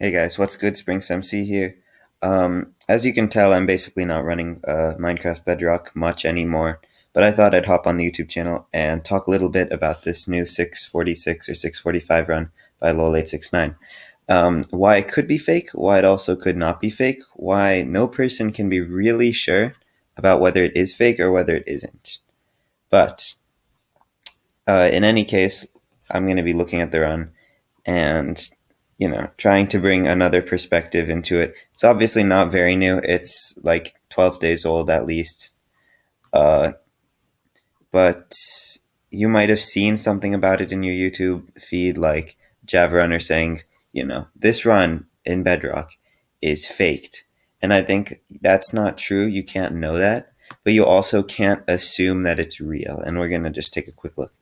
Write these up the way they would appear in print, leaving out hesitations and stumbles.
Hey guys, what's good? Spring MC here. As you can tell, I'm basically not running Minecraft Bedrock much anymore, but I thought I'd hop on the YouTube channel and talk a little bit about this new 646 or 645 run by lol869. Why it could be fake, why it also could not be fake, why no person can be really sure about whether it is fake or whether it isn't. But in any case, I'm going to be looking at the run and trying to bring another perspective into it. It's obviously not very new. It's like 12 days old at least. Uh, but you might have seen something about it in your YouTube feed, like Java Runner saying, this run in Bedrock is faked. And I think that's not true. You can't know that, but you also can't assume that it's real. And we're going to just take a quick look.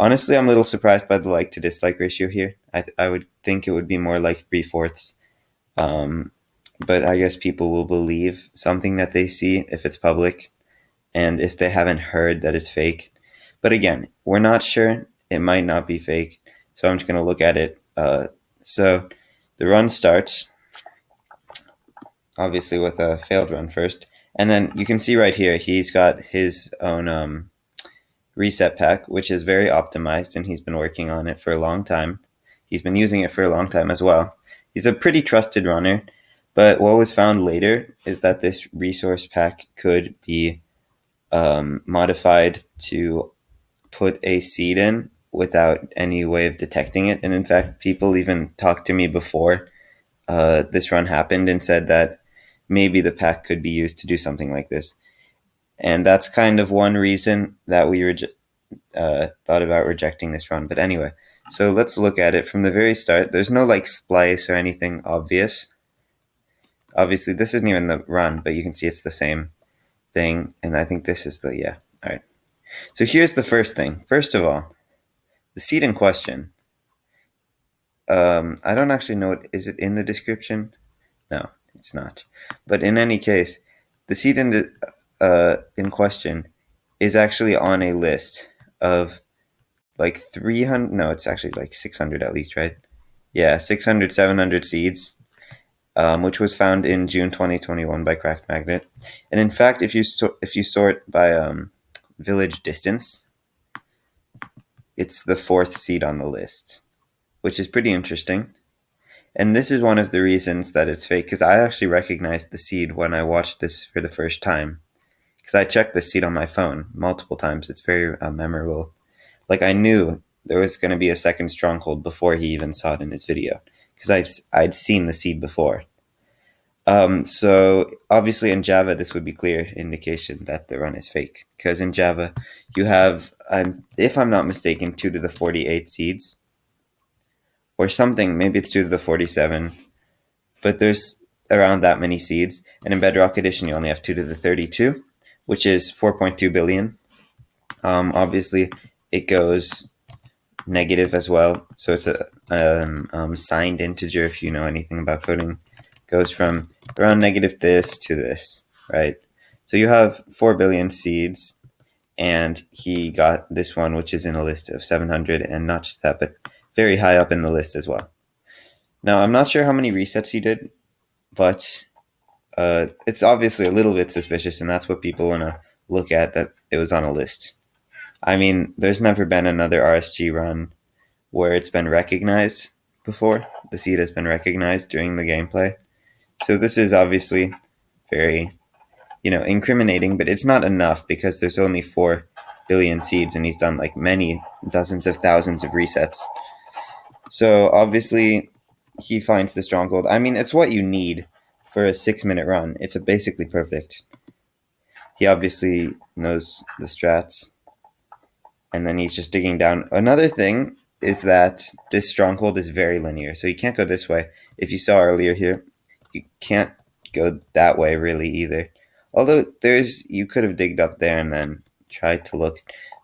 Honestly, I'm a little surprised by the like to dislike ratio here. I would think it would be more like 3/4. Um, but I guess people will believe something that they see if it's public and if they haven't heard that it's fake. But again, we're not sure. It might not be fake. So I'm just going to look at it. So the run starts, obviously, with a failed run first. And then you can see right here, he's got his own reset pack, which is very optimized, and he's been working on it for a long time. He's been using it for a long time as well. He's a pretty trusted runner, but what was found later is that this resource pack could be modified to put a seed in without any way of detecting it. And in fact, people even talked to me before this run happened and said that maybe the pack could be used to do something like this. And that's kind of one reason that we thought about rejecting this run. But anyway, so let's look at it from the very start. There's no like splice or anything obvious. Obviously, this isn't even the run, but you can see it's the same thing. And I think this is the, yeah. All right. So here's the first thing. First of all, the seed in question. I don't actually know it. Is it in the description? No, it's not. But in any case, the seed in question is actually on a list of like 300. No, it's actually like 600 at least, right? Yeah, 600, 700 seeds, which was found in June 2021 by Cracked Magnet. And in fact, if you sort by village distance, it's the fourth seed on the list, which is pretty interesting. And this is one of the reasons that it's fake, because I actually recognized the seed when I watched this for the first time. Because I checked the seed on my phone multiple times. It's very memorable. Like, I knew there was going to be a second stronghold before he even saw it in his video, because I'd seen the seed before. So obviously in Java, this would be clear indication that the run is fake, because in Java you have, if I'm not mistaken, 2 to the 48 seeds or something. Maybe it's 2 to the 47, but there's around that many seeds. And in Bedrock Edition, you only have 2 to the 32, which is 4.2 billion. Obviously, it goes negative as well, so it's a signed integer. If you know anything about coding, goes from around negative this to this, right? So you have 4 billion seeds, and he got this one, which is in a list of 700, and not just that, but very high up in the list as well. Now, I'm not sure how many resets he did, but it's obviously a little bit suspicious, and that's what people want to look at, that it was on a list. I mean, there's never been another RSG run where it's been recognized before. The seed has been recognized during the gameplay. So this is obviously very, incriminating, but it's not enough, because there's only 4 billion seeds and he's done like many dozens of thousands of resets. So obviously he finds the stronghold. I mean, it's what you need for a 6-minute run. It's basically perfect. He obviously knows the strats, and then he's just digging down. Another thing is that this stronghold is very linear, so you can't go this way. If you saw earlier here, you can't go that way really either. Although you could have digged up there and then tried to look,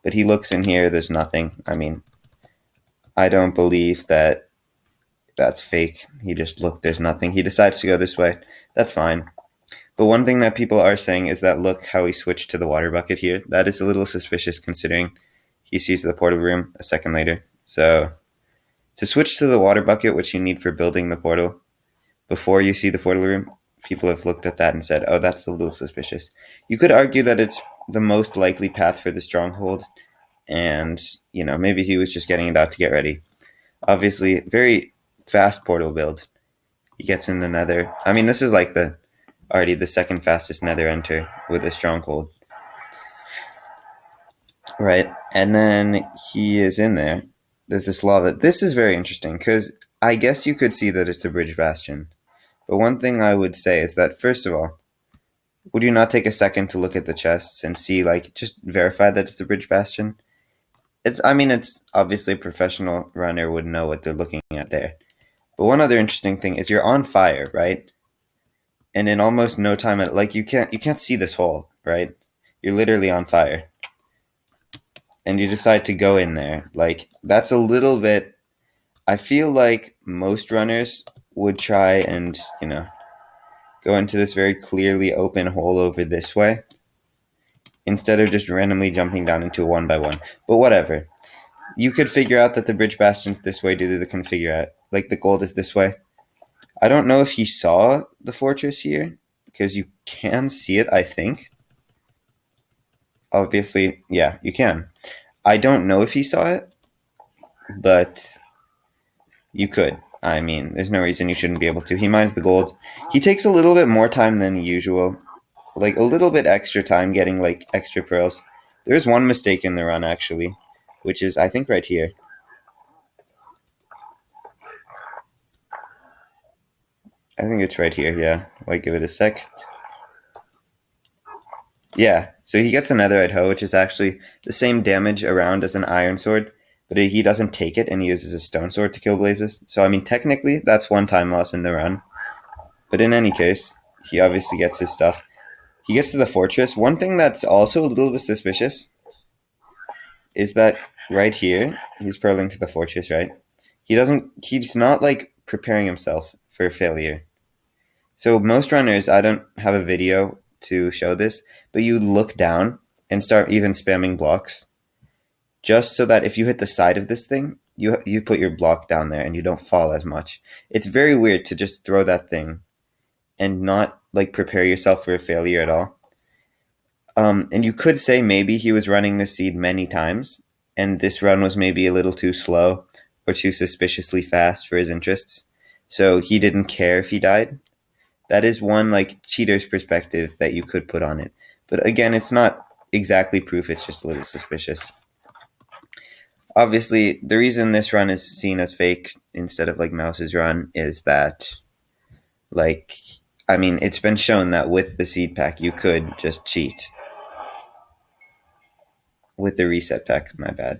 but he looks in here, there's nothing. I mean, I don't believe that that's fake. He just looked, there's nothing. He decides to go this way. That's fine. But one thing that people are saying is that look how he switched to the water bucket here. That is a little suspicious, considering he sees the portal room a second later. So to switch to the water bucket, which you need for building the portal, before you see the portal room, people have looked at that and said, oh, that's a little suspicious. You could argue that it's the most likely path for the stronghold, and, maybe he was just getting it out to get ready. Obviously, very fast portal build. He gets in the nether. I mean, this is like already the second fastest nether enter with a stronghold. Right. And then he is in there. There's this lava. This is very interesting because I guess you could see that it's a bridge bastion. But one thing I would say is that, first of all, would you not take a second to look at the chests and see, like, just verify that it's a bridge bastion? It's obviously a professional runner would know what they're looking at there. But one other interesting thing is you're on fire, right? And in almost no time, like, you can't see this hole, right? You're literally on fire. And you decide to go in there. Like, that's a little bit. I feel like most runners would try and, go into this very clearly open hole over this way instead of just randomly jumping down into a one by one. But whatever. You could figure out that the bridge bastion's this way due to the configure out. Like, the gold is this way. I don't know if he saw the fortress here, because you can see it, I think. Obviously, yeah, you can. I don't know if he saw it, but you could. I mean, there's no reason you shouldn't be able to. He mines the gold. He takes a little bit more time than usual. Like, a little bit extra time getting, like, extra pearls. There's one mistake in the run, actually, which is, I think, right here. I think it's right here, yeah. Like, give it a sec. Yeah, so he gets a netherite hoe, which is actually the same damage around as an iron sword, but he doesn't take it, and he uses a stone sword to kill blazes. So, I mean, technically, that's one time loss in the run. But in any case, he obviously gets his stuff. He gets to the fortress. One thing that's also a little bit suspicious is that right here, he's pearling to the fortress, right? He's not, like, preparing himself for failure. So most runners, I don't have a video to show this, but you look down and start even spamming blocks, just so that if you hit the side of this thing, you put your block down there and you don't fall as much. It's very weird to just throw that thing and not, like, prepare yourself for a failure at all. And you could say maybe he was running the seed many times, and this run was maybe a little too slow or too suspiciously fast for his interests, so he didn't care if he died. That is one, like, cheater's perspective that you could put on it. But again, it's not exactly proof, it's just a little suspicious. Obviously, the reason this run is seen as fake instead of, like, Mouse's run is that, like, I mean, it's been shown that with the seed pack, you could just cheat. With the reset pack, my bad.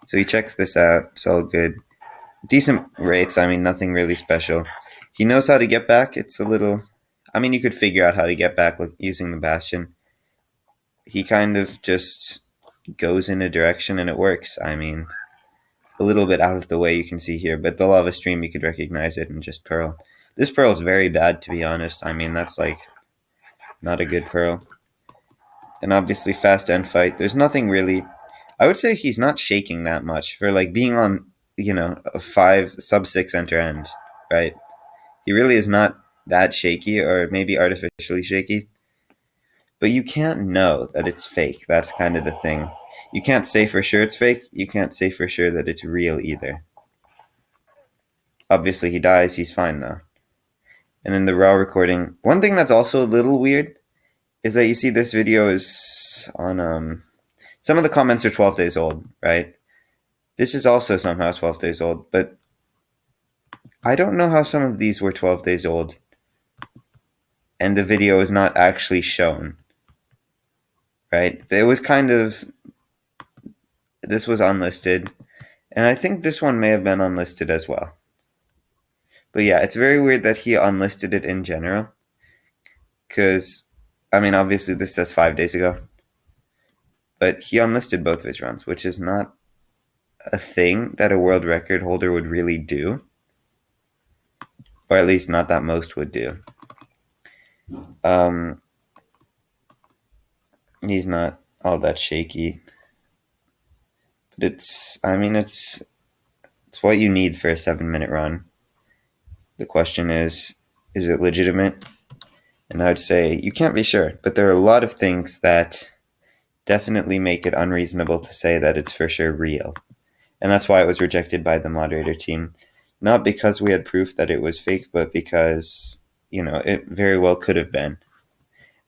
So he checks this out, it's all good. Decent rates, I mean, nothing really special. He knows how to get back. It's a little. I mean, you could figure out how to get back using the bastion. He kind of just goes in a direction and it works. I mean, a little bit out of the way, you can see here, but the lava stream, you could recognize it and just pearl. This pearl is very bad, to be honest. I mean, that's, like, not a good pearl. And obviously, fast end fight. There's nothing really. I would say he's not shaking that much for, like, being on, a 5 sub 6 enter end, right? He really is not that shaky, or maybe artificially shaky. But you can't know that it's fake. That's kind of the thing. You can't say for sure it's fake. You can't say for sure that it's real either. Obviously, he dies. He's fine, though. And in the raw recording, one thing that's also a little weird is that you see this video is on, some of the comments are 12 days old, right? This is also somehow 12 days old, but I don't know how some of these were 12 days old and the video is not actually shown, right? It was kind of, this was unlisted, and I think this one may have been unlisted as well. But yeah, it's very weird that he unlisted it in general, because, I mean, obviously this says 5 days ago, but he unlisted both of his runs, which is not a thing that a world record holder would really do, or at least not that most would do. He's not all that shaky, but it's what you need for a 7-minute run. The question is, is it legitimate? And I'd say you can't be sure, but there are a lot of things that definitely make it unreasonable to say that it's for sure real. And that's why it was rejected by the moderator team. Not because we had proof that it was fake, but because, it very well could have been.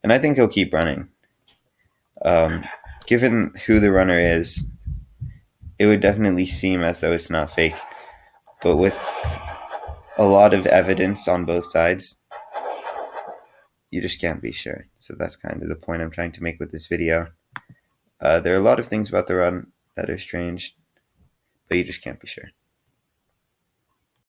And I think he'll keep running. Given who the runner is, it would definitely seem as though it's not fake. But with a lot of evidence on both sides, you just can't be sure. So that's kind of the point I'm trying to make with this video. There are a lot of things about the run that are strange, but you just can't be sure.